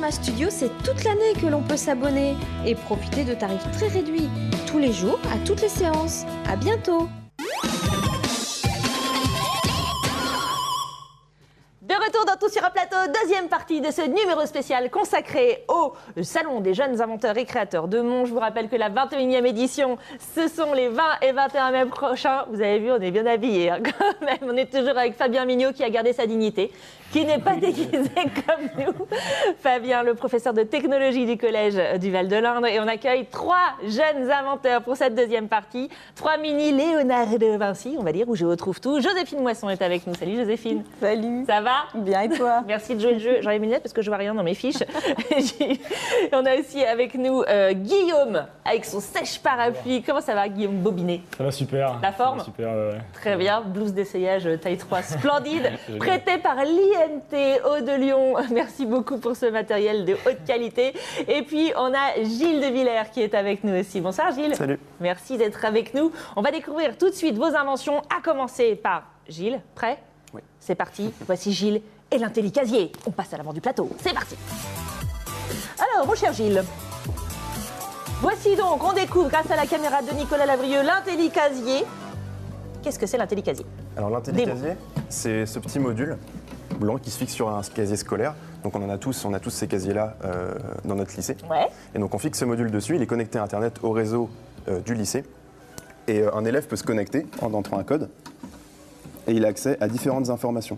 Pharma Studio, c'est toute l'année que l'on peut s'abonner et profiter de tarifs très réduits, tous les jours, à toutes les séances. À bientôt! De retour dans Tout sur un plateau, deuxième partie de ce numéro spécial consacré au Salon des jeunes inventeurs et créateurs de Mons. Je vous rappelle que la 21e édition, ce sont les 20 et 21 mai prochains. Vous avez vu, on est bien habillés quand même. On est toujours avec Fabien Mignot qui a gardé sa dignité, qui n'est pas déguisé comme nous. Fabien, le professeur de technologie du collège du Val-de-l'Indre. Et on accueille 3 jeunes inventeurs pour cette deuxième partie. 3 mini Léonard de Vinci, on va dire, où je retrouve tout. Joséphine Moisson est avec nous. Salut Joséphine. Salut. Ça va? Bien et toi? Merci de jouer le jeu. J'enlève mes lunettes parce que je vois rien dans mes fiches. On a aussi avec nous Guillaume avec son sèche-parapluie. Comment ça va, Guillaume Bobinet? Ça va super. La forme? Super, Très bien. Blouse d'essayage taille 3 splendide. Prêtée par l'INT Hauts de Lyon. Merci beaucoup pour ce matériel de haute qualité. Et puis, on a Gilles de Villers qui est avec nous aussi. Bonsoir Gilles. Salut. Merci d'être avec nous. On va découvrir tout de suite vos inventions, à commencer par Gilles. Prêt? Oui. C'est parti. Voici Gilles et l'intellicasier. On passe à l'avant du plateau. C'est parti. Alors, mon cher Gilles, voici donc, on découvre grâce à la caméra de Nicolas Lavrieux l'intellicasier. Qu'est-ce que c'est l'intellicasier? Alors l'intellicasier, c'est ce petit module blanc qui se fixe sur un casier scolaire. Donc on a tous ces casiers-là dans notre lycée. Ouais. Et donc on fixe ce module dessus, il est connecté à Internet au réseau du lycée. Et un élève peut se connecter en entrant un code et il a accès à différentes informations.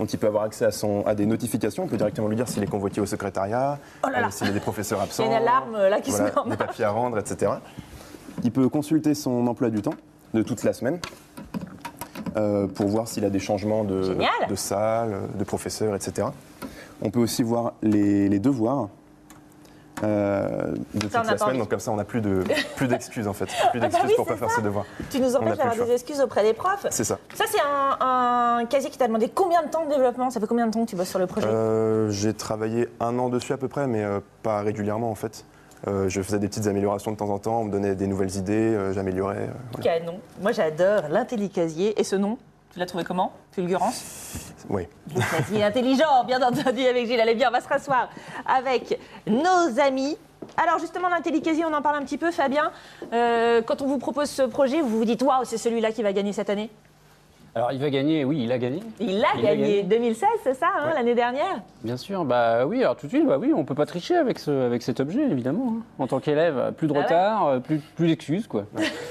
Donc il peut avoir accès à des notifications, on peut directement lui dire s'il est convoqué au secrétariat, s'il y a des professeurs absents, Il y a une alarme là qui se met en des marche. papiers à rendre, etc. Il peut consulter son emploi du temps de toute la semaine pour voir s'il a des changements de salle, de professeurs, etc. On peut aussi voir les devoirs de toute la semaine, donc comme ça on n'a plus d'excuses en fait, plus d'excuses pour pas faire ses devoirs. Tu nous empêches d'avoir des excuses auprès des profs. C'est ça. Ça c'est un casier qui t'a demandé combien de temps de développement? Ça fait combien de temps que tu bosses sur le projet? J'ai travaillé 1 an dessus à peu près, mais pas régulièrement en fait. Je faisais des petites améliorations de temps en temps, on me donnait des nouvelles idées, j'améliorais. Voilà. Canon. Moi j'adore l'intellicasier. Et ce nom, tu l'as trouvé comment? Fulgurance? Oui. Le casier intelligent, bien entendu, avec Gilles. Allez bien, on va se rasseoir avec nos amis. Alors justement, l'intellicasier, on en parle un petit peu, Fabien. Quand on vous propose ce projet, vous vous dites « Waouh, c'est celui-là qui va gagner cette année ». Alors il va gagner, oui, il a gagné. Il a gagné 2016, c'est ça, hein, l'année dernière? Bien sûr, bah oui, alors tout de suite, bah oui, on peut pas tricher avec cet objet, évidemment. Hein. En tant qu'élève, plus de retard, plus d'excuses, quoi.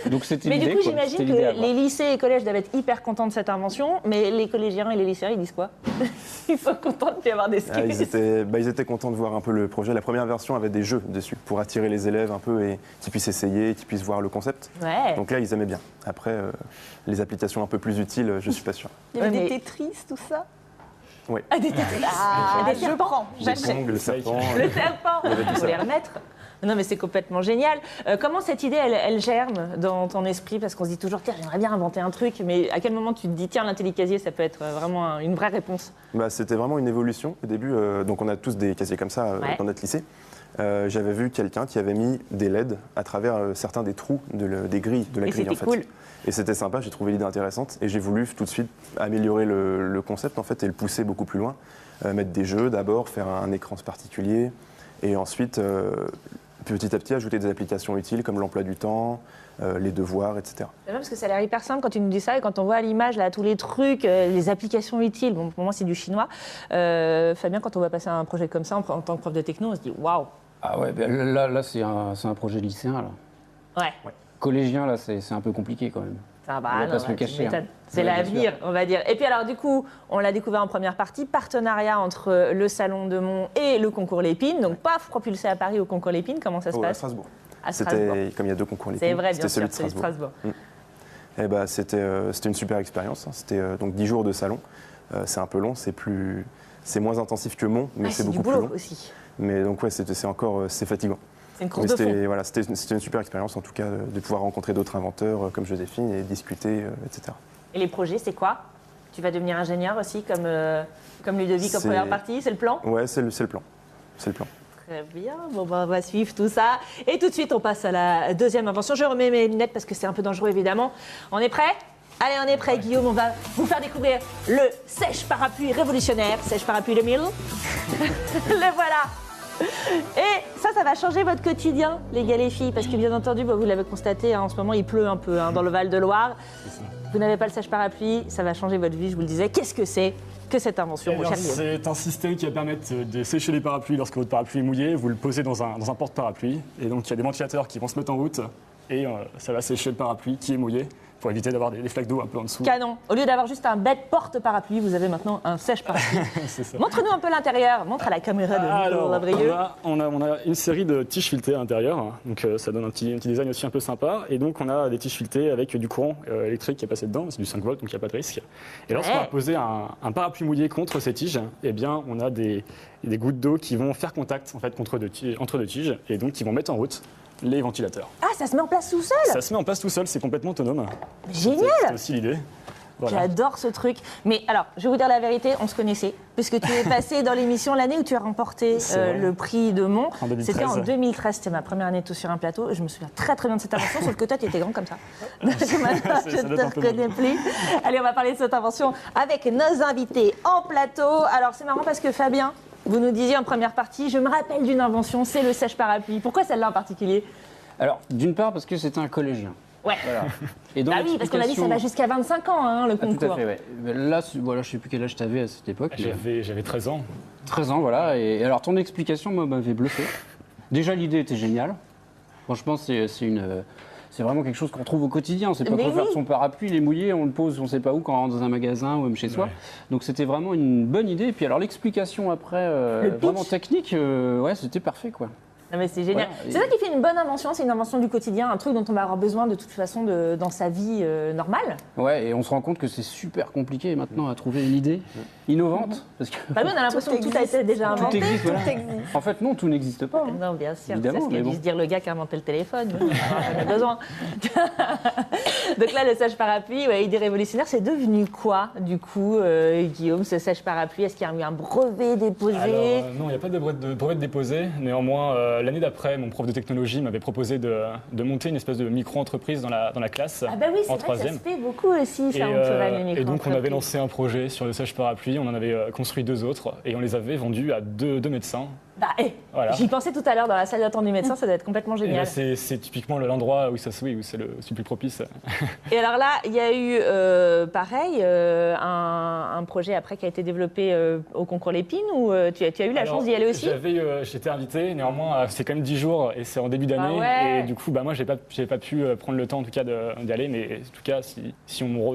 Donc c'était l'idée. Mais du coup, j'imagine que les lycées et collèges doivent être hyper contents de cette invention, mais les collégiens et les lycéens, ils disent quoi? Ils sont contents de plus avoir des skis. Ils étaient contents de voir un peu le projet. La première version avait des jeux dessus pour attirer les élèves un peu et qu'ils puissent essayer, qu'ils puissent voir le concept. Ouais. Donc là, ils aimaient bien. Après, les applications un peu plus utiles, je suis pas sûr. Il y avait des Tetris, tout ça? Oui. Ah, des Tetris. Des serpents. Des Kong, le serpent. Le serpent. Il y avait tout Il faut ça. les remettre. Non, mais c'est complètement génial. Comment cette idée, elle germe dans ton esprit? Parce qu'on se dit toujours, tiens, j'aimerais bien inventer un truc, mais à quel moment tu te dis, tiens, l'intellicasier, ça peut être vraiment une vraie réponse? C'était vraiment une évolution au début. Donc on a tous des casiers comme ça dans notre lycée. J'avais vu quelqu'un qui avait mis des LED à travers certains des trous des grilles de la grille en fait. Cool. Et c'était sympa, j'ai trouvé l'idée intéressante et j'ai voulu tout de suite améliorer le concept en fait et le pousser beaucoup plus loin. Mettre des jeux d'abord, faire un écran particulier et ensuite petit à petit ajouter des applications utiles comme l'emploi du temps, les devoirs, etc. C'est vrai parce que ça a l'air hyper simple quand tu nous dis ça et quand on voit à l'image là tous les trucs, les applications utiles. Bon, pour moi c'est du chinois. Fabien, quand on va passer à un projet comme ça en tant que prof de techno, on se dit waouh. Ah ouais, ben là c'est un projet lycéen là. Ouais. Collégien là, c'est un peu compliqué quand même. Ça va, On va pas se le cacher. Hein. C'est l'avenir, on va dire. Et puis alors du coup, on l'a découvert en première partie, partenariat entre le Salon de Mons et le concours Lépine. Donc paf, propulsé à Paris au concours Lépine, comment ça se passe? À Strasbourg. À Strasbourg. Comme il y a 2 concours Lépine. C'est vrai, bien sûr, sûr, celui de Strasbourg. Et c'était une super expérience. C'était donc 10 jours de salon. C'est un peu long, c'est moins intensif que Mons, mais c'est beaucoup plus long. Aussi. Mais donc ouais, c'est fatigant. C'est une course de fond. Voilà, c'était une super expérience en tout cas de pouvoir rencontrer d'autres inventeurs comme Joséphine et discuter, etc. Et les projets, c'est quoi? Tu vas devenir ingénieur aussi comme Ludovic en première partie, c'est le plan? Ouais, c'est le plan. C'est le plan. Très bien, bon, on va suivre tout ça. Et tout de suite, on passe à la deuxième invention. Je remets mes lunettes parce que c'est un peu dangereux, évidemment. On est prêt? Allez, on est prêt, Guillaume. On va vous faire découvrir le sèche-parapluie révolutionnaire. Sèche-parapluie 2000. Le voilà. Et ça va changer votre quotidien, les gars, les filles. Parce que bien entendu, vous l'avez constaté, en ce moment, il pleut un peu dans le Val-de-Loire. Vous n'avez pas le sèche-parapluie, ça va changer votre vie, je vous le disais. Qu'est-ce que c'est que cette invention, mon cher Guillaume? C'est un système qui va permettre de sécher les parapluies lorsque votre parapluie est mouillé. Vous le posez dans un porte-parapluie. Et donc, il y a des ventilateurs qui vont se mettre en route. Et ça va sécher le parapluie qui est mouillé pour éviter d'avoir des flaques d'eau un peu en dessous. Canon. Au lieu d'avoir juste un bête porte-parapluie, vous avez maintenant un sèche-parapluie. C'est ça. Montre-nous un peu l'intérieur. Montre à la caméra de Nicolas Labrieux. On a une série de tiges filetées à l'intérieur. Donc, ça donne un petit design aussi un peu sympa. Et donc, on a des tiges filetées avec du courant électrique qui est passé dedans. C'est du 5 volts, donc il n'y a pas de risque. Et lorsqu'on va poser un parapluie mouillé contre ces tiges, eh bien, on a des gouttes d'eau qui vont faire contact en fait, entre deux tiges et donc qui vont mettre en route les ventilateurs. Ah, ça se met en place tout seul? Ça se met en place tout seul, c'est complètement autonome. Génial! C'est aussi l'idée. Voilà. J'adore ce truc. Mais alors, je vais vous dire la vérité, on se connaissait. Puisque tu es passé dans l'émission l'année où tu as remporté le prix de Mont. C'était en 2013, c'était ma première année tout sur un plateau. Je me souviens très très bien de cette invention, sauf que toi, tu étais grand comme ça. Donc maintenant, je ne te reconnais plus. Allez, on va parler de cette invention avec nos invités en plateau. Alors, c'est marrant parce que Fabien, vous nous disiez en première partie, je me rappelle d'une invention, c'est le sèche-parapluie. Pourquoi celle-là en particulier? Alors, d'une part, parce que c'était un collégien. Ouais. Voilà. Et dans bah oui, parce qu'on a dit que ça va jusqu'à 25 ans, le concours. Tout à fait, ouais. Là, voilà, je ne sais plus quel âge tu avais à cette époque. J'avais 13 ans. 13 ans, voilà. Et alors, ton explication m'avait bluffé. Déjà, l'idée était géniale. Franchement, c'est vraiment quelque chose qu'on trouve au quotidien. On ne sait pas quoi faire de son parapluie, il est mouillé, on le pose, on ne sait pas où, quand on rentre dans un magasin ou même chez soi. Donc c'était vraiment une bonne idée. Et puis alors l'explication après, vraiment technique, ouais, c'était parfait, quoi. Non mais c'est génial. Voilà. C'est ça qui fait une bonne invention, c'est une invention du quotidien, un truc dont on va avoir besoin de toute façon dans sa vie normale. Ouais, et on se rend compte que c'est super compliqué maintenant à trouver une idée innovante. Parce que bah oui, on a l'impression que tout a été déjà inventé. Tout existe, voilà. En fait, non, tout n'existe pas. Hein. Non, bien sûr, évidemment, c'est ce qu'il dit dire le gars qui a inventé le téléphone. On en a besoin. Donc là, le sèche-parapluie, idée révolutionnaire, c'est devenu quoi, du coup, Guillaume, ce sèche-parapluie? Est-ce qu'il y a eu un brevet déposé? Alors, non, il n'y a pas de brevet déposé. Néanmoins, l'année d'après, mon prof de technologie m'avait proposé de monter une espèce de micro-entreprise dans la classe. Ah bah oui, c'est en vrai, troisième. ça se fait beaucoup aussi, ça, en Touraine, les micro-entreprises. Et donc, on avait lancé un projet sur le sèche-parapluie. On en avait construit 2 autres et on les avait vendus à deux médecins. Bah, voilà. J'y pensais tout à l'heure dans la salle d'attente du médecin, ça doit être complètement génial. Là, c'est typiquement l'endroit où c'est le plus propice. Et alors là, il y a eu, pareil, un projet après qui a été développé au concours Lépine, ou tu as eu la chance d'y aller aussi? J'étais invité, néanmoins, c'est quand même 10 jours et c'est en début d'année. Ouais. Et du coup, moi, j'ai pas pu prendre le temps en tout cas d'y aller, mais en tout cas,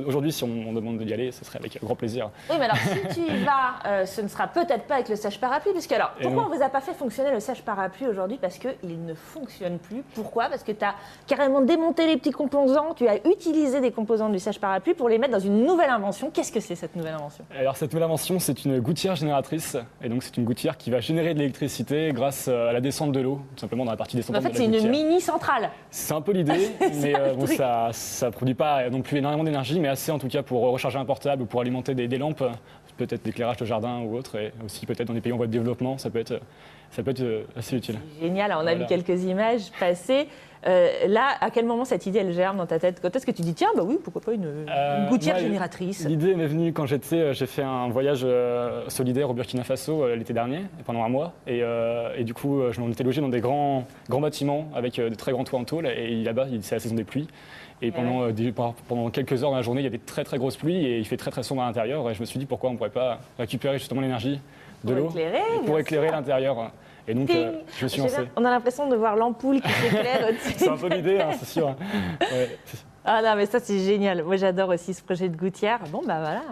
aujourd'hui, si on me demande d'y aller, ce serait avec grand plaisir. Oui, mais alors si tu y vas, ce ne sera peut-être pas avec le sèche-parapluie, parce que alors, pourquoi on vous a pas fait fonctionner le sèche-parapluie aujourd'hui? Parce qu'il ne fonctionne plus. Pourquoi? Parce que tu as carrément démonté les petits composants, tu as utilisé des composants du sèche-parapluie pour les mettre dans une nouvelle invention. Qu'est-ce que c'est cette nouvelle invention? Alors cette nouvelle invention, c'est une gouttière génératrice. Et donc c'est une gouttière qui va générer de l'électricité grâce à la descente de l'eau, tout simplement dans la partie descendante de la gouttière. En fait, c'est une mini-centrale. C'est un peu l'idée, mais ça ne produit pas non plus énormément d'énergie, mais assez en tout cas pour recharger un portable ou pour alimenter des lampes, peut-être d'éclairage de jardin ou autre, et aussi peut-être dans des pays en voie de développement, ça peut être assez utile. Génial, on a vu quelques images passer. Là, à quel moment cette idée elle germe dans ta tête? Quand est-ce que tu dis tiens, bah oui, pourquoi pas une gouttière génératrice? L'idée m'est venue quand j'ai fait un voyage solidaire au Burkina Faso l'été dernier, pendant un mois, et du coup, je m'en étais logé dans des grands bâtiments avec de très grands toits en tôle, et là-bas, c'est la saison des pluies. Et pendant quelques heures dans la journée, il y a des très très grosses pluies et il fait très très sombre à l'intérieur. Et je me suis dit pourquoi on ne pourrait pas récupérer justement l'énergie de l'eau pour éclairer l'intérieur. Et donc, je me suis lancé. On a l'impression de voir l'ampoule qui s'éclaire au-dessus. C'est un peu l'idée, c'est sûr. Ouais. Ah non, mais ça, c'est génial. Moi, j'adore aussi ce projet de gouttière. Bon, bah voilà.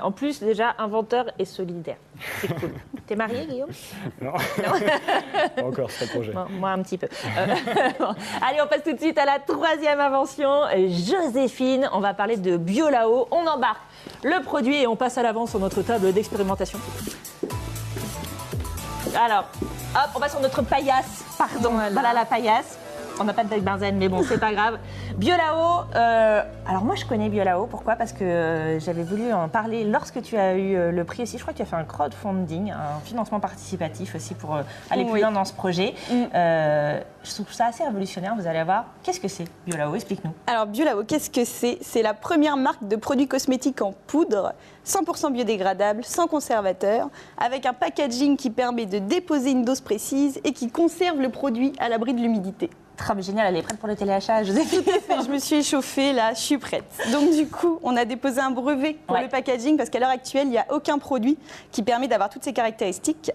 En plus, déjà, inventeur et solidaire. C'est cool. T'es marié, Guillaume? Non. Pas encore, c'est pas le projet. Bon, moi, un petit peu. Bon. Allez, on passe tout de suite à la 3e invention. Joséphine, on va parler de Biolao. On embarque le produit et on passe à l'avant sur notre table d'expérimentation. Alors, hop, on va sur notre paillasse. Pardon, voilà la paillasse. On n'a pas de benzène, mais bon, c'est pas grave. Biolao, alors moi je connais Biolao, pourquoi? Parce que j'avais voulu en parler lorsque tu as eu le prix aussi. Je crois que tu as fait un crowdfunding, un financement participatif aussi pour aller plus loin dans ce projet. Je trouve ça assez révolutionnaire, vous allez voir. Qu'est-ce que c'est Biolao? Explique-nous. Alors Biolao, qu'est-ce que c'est? C'est la première marque de produits cosmétiques en poudre, 100% biodégradable, sans conservateur, avec un packaging qui permet de déposer une dose précise et qui conserve le produit à l'abri de l'humidité. Très génial, elle est prête pour le téléachat, Joséphine. Je me suis échauffée, là, je suis prête. Donc du coup, on a déposé un brevet pour le packaging parce qu'à l'heure actuelle, il n'y a aucun produit qui permet d'avoir toutes ces caractéristiques.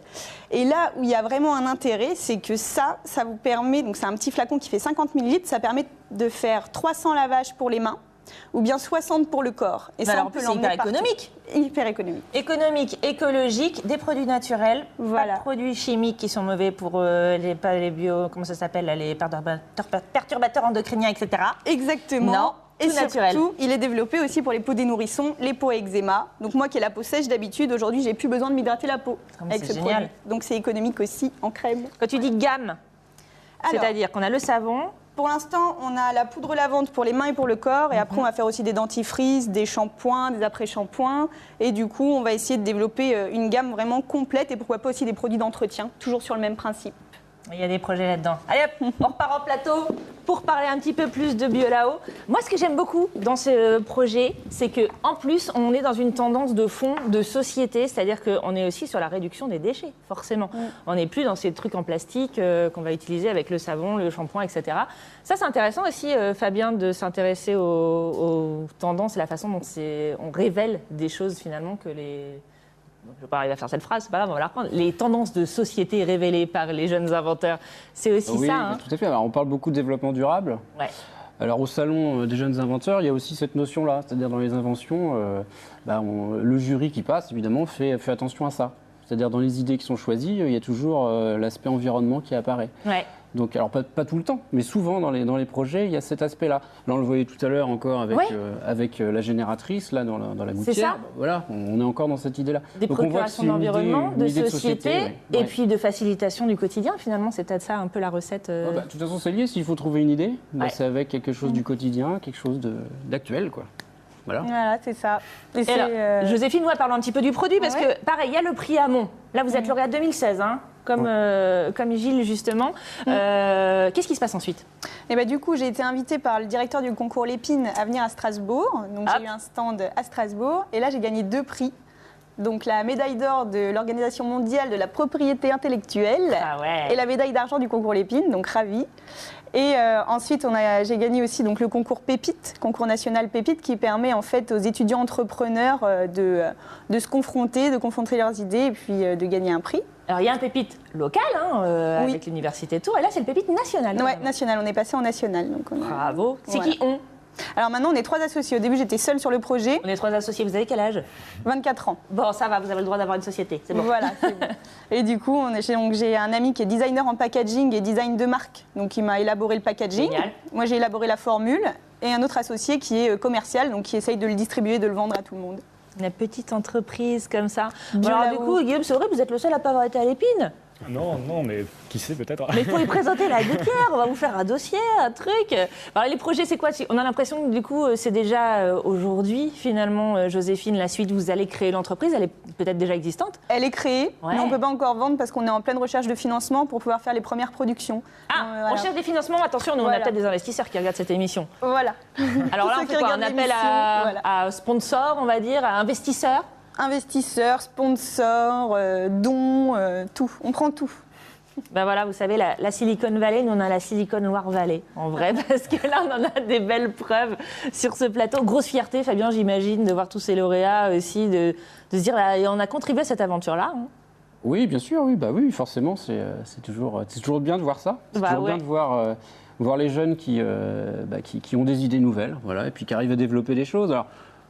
Et là où il y a vraiment un intérêt, c'est que ça vous permet, donc c'est un petit flacon qui fait 50 ml, ça permet de faire 300 lavages pour les mains ou bien 60 pour le corps. Et ça, on peut l'emmener hyper économique. Hyper économique. Économique, écologique, des produits naturels, voilà. Pas de produits chimiques qui sont mauvais pour les bio, comment ça s'appelle, les perturbateurs endocriniens, etc. Exactement. Non, et tout naturel. surtout, il est développé aussi pour les peaux des nourrissons, les peaux à eczéma. Donc moi qui ai la peau sèche d'habitude, aujourd'hui, j'ai plus besoin de m'hydrater la peau avec ce produit. Donc c'est économique aussi en crème. Quand tu dis gamme, c'est-à-dire qu'on a le savon. Pour l'instant, on a la poudre lavante pour les mains et pour le corps. Et après, on va faire aussi des dentifrices, des shampoings, des après-shampoings. Et du coup, on va essayer de développer une gamme vraiment complète et pourquoi pas aussi des produits d'entretien, toujours sur le même principe. Il y a des projets là-dedans. Allez hop, on repart en plateau pour parler un petit peu plus de Biolao. Moi, ce que j'aime beaucoup dans ce projet, c'est qu'en plus, on est dans une tendance de fond de société, c'est-à-dire qu'on est aussi sur la réduction des déchets, forcément. On n'est plus dans ces trucs en plastique qu'on va utiliser avec le savon, le shampoing, etc. Ça, c'est intéressant aussi, Fabien, de s'intéresser aux tendances et la façon dont on révèle des choses, finalement, que les... Je ne vais pas arriver à faire cette phrase, c'est pas grave, on va la reprendre. Les tendances de société révélées par les jeunes inventeurs, c'est aussi ça. Hein. Tout à fait. Alors, on parle beaucoup de développement durable. Ouais. Alors, au salon des jeunes inventeurs, il y a aussi cette notion-là. C'est-à-dire, dans les inventions, le jury qui passe, évidemment, fait attention à ça. C'est-à-dire, dans les idées qui sont choisies, il y a toujours l'aspect environnement qui apparaît. Ouais. Donc, alors pas tout le temps, mais souvent dans les projets, il y a cet aspect-là. Là, on le voyait tout à l'heure encore avec la génératrice, là, dans la gouttière. C'est ça. Voilà, on est encore dans cette idée-là. Des procurations d'environnement, de société, et puis de facilitation du quotidien, finalement. C'est peut-être ça un peu la recette. De toute façon, c'est lié. S'il faut trouver une idée, c'est avec quelque chose du quotidien, quelque chose d'actuel, quoi. Voilà, c'est ça. Et alors, Joséphine, parlons un petit peu du produit, parce que, pareil, il y a le prix Amont. Là, vous êtes lauréat 2016, hein, comme Gilles, justement. Qu'est-ce qui se passe ensuite? Et du coup, j'ai été invitée par le directeur du concours Lépine à venir à Strasbourg. Donc, j'ai eu un stand à Strasbourg. Et là, j'ai gagné 2 prix. Donc, la médaille d'or de l'Organisation mondiale de la propriété intellectuelle et la médaille d'argent du concours Lépine. Donc, ravie. Et ensuite, j'ai gagné aussi donc, le concours Pépite, concours national Pépite, qui permet en fait aux étudiants entrepreneurs de se confronter, de confronter leurs idées et puis de gagner un prix. Alors, il y a un Pépite local, avec l'université Tours, et là, c'est le Pépite national. Oui, national, on est passé en national. Donc bravo. C'est qui on? Alors maintenant, on est 3 associés. Au début, j'étais seule sur le projet. On est 3 associés. Vous avez quel âge? 24 ans. Bon, ça va, vous avez le droit d'avoir une société. C'est bon. Voilà, c'est bon. Et du coup, j'ai un ami qui est designer en packaging et design de marque. Donc, il m'a élaboré le packaging. Génial. Moi, j'ai élaboré la formule. Et un autre associé qui est commercial, donc qui essaye de le distribuer, de le vendre à tout le monde. Une petite entreprise comme ça. Alors, du coup, Guillaume, c'est vrai, vous êtes le seul à pas avoir été à l'Épine. Non, mais qui sait peut-être. Mais il faut y présenter la gouttière, on va vous faire un dossier, un truc. Alors les projets, c'est quoi? On a l'impression que du coup, c'est déjà aujourd'hui, finalement, Joséphine, la suite, vous allez créer l'entreprise, elle est peut-être déjà existante? Elle est créée, mais on ne peut pas encore vendre parce qu'on est en pleine recherche de financement pour pouvoir faire les premières productions. On cherche des financements, attention, nous on a peut-être des investisseurs qui regardent cette émission. Voilà. Alors là, on fait quoi? Un appel à sponsors, on va dire, à investisseurs? Investisseurs, sponsors, dons, tout. On prend tout. Ben voilà, vous savez, la Silicon Valley, nous on a la Silicon War Valley, en vrai, parce que là on en a des belles preuves sur ce plateau. Grosse fierté, Fabien, j'imagine, de voir tous ces lauréats aussi, de se dire, on a contribué à cette aventure-là. Hein. Oui, bien sûr, oui, forcément, c'est toujours bien de voir ça. C'est toujours bien de voir les jeunes qui ont des idées nouvelles, voilà, et puis qui arrivent à développer des choses. Alors,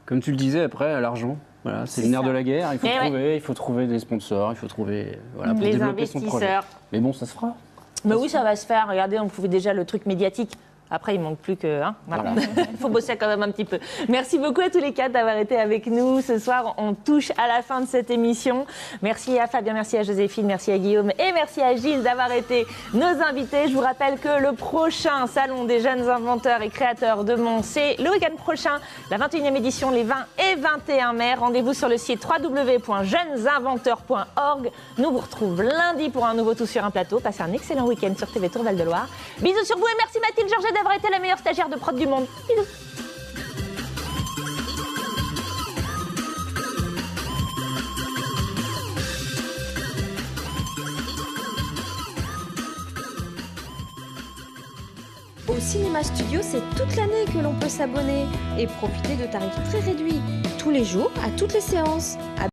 comme tu le disais, après, l'argent. Voilà, c'est le nerf de la guerre, il faut trouver des sponsors, il faut trouver pour les développer son projet. investisseurs. Mais bon, ça se fera. Mais oui, ça va se faire. Regardez, on pouvait déjà le truc médiatique. Après, il manque plus que... voilà. Il faut bosser quand même un petit peu. Merci beaucoup à tous les quatre d'avoir été avec nous. Ce soir, on touche à la fin de cette émission. Merci à Fabien, merci à Joséphine, merci à Guillaume et merci à Gilles d'avoir été nos invités. Je vous rappelle que le prochain Salon des jeunes inventeurs et créateurs de Mons, c'est le week-end prochain, la 21e édition, les 20 et 21 mai. Rendez-vous sur le site www.jeunesinventeurs.org. Nous vous retrouvons lundi pour un nouveau Tout sur un plateau. Passez un excellent week-end sur TV Tour Val-de-Loire. Bisous sur vous et merci Mathilde Georget d'avoir été la meilleure stagiaire de prod du monde. Bisous. Au Cinéma Studio, c'est toute l'année que l'on peut s'abonner et profiter de tarifs très réduits, tous les jours, à toutes les séances.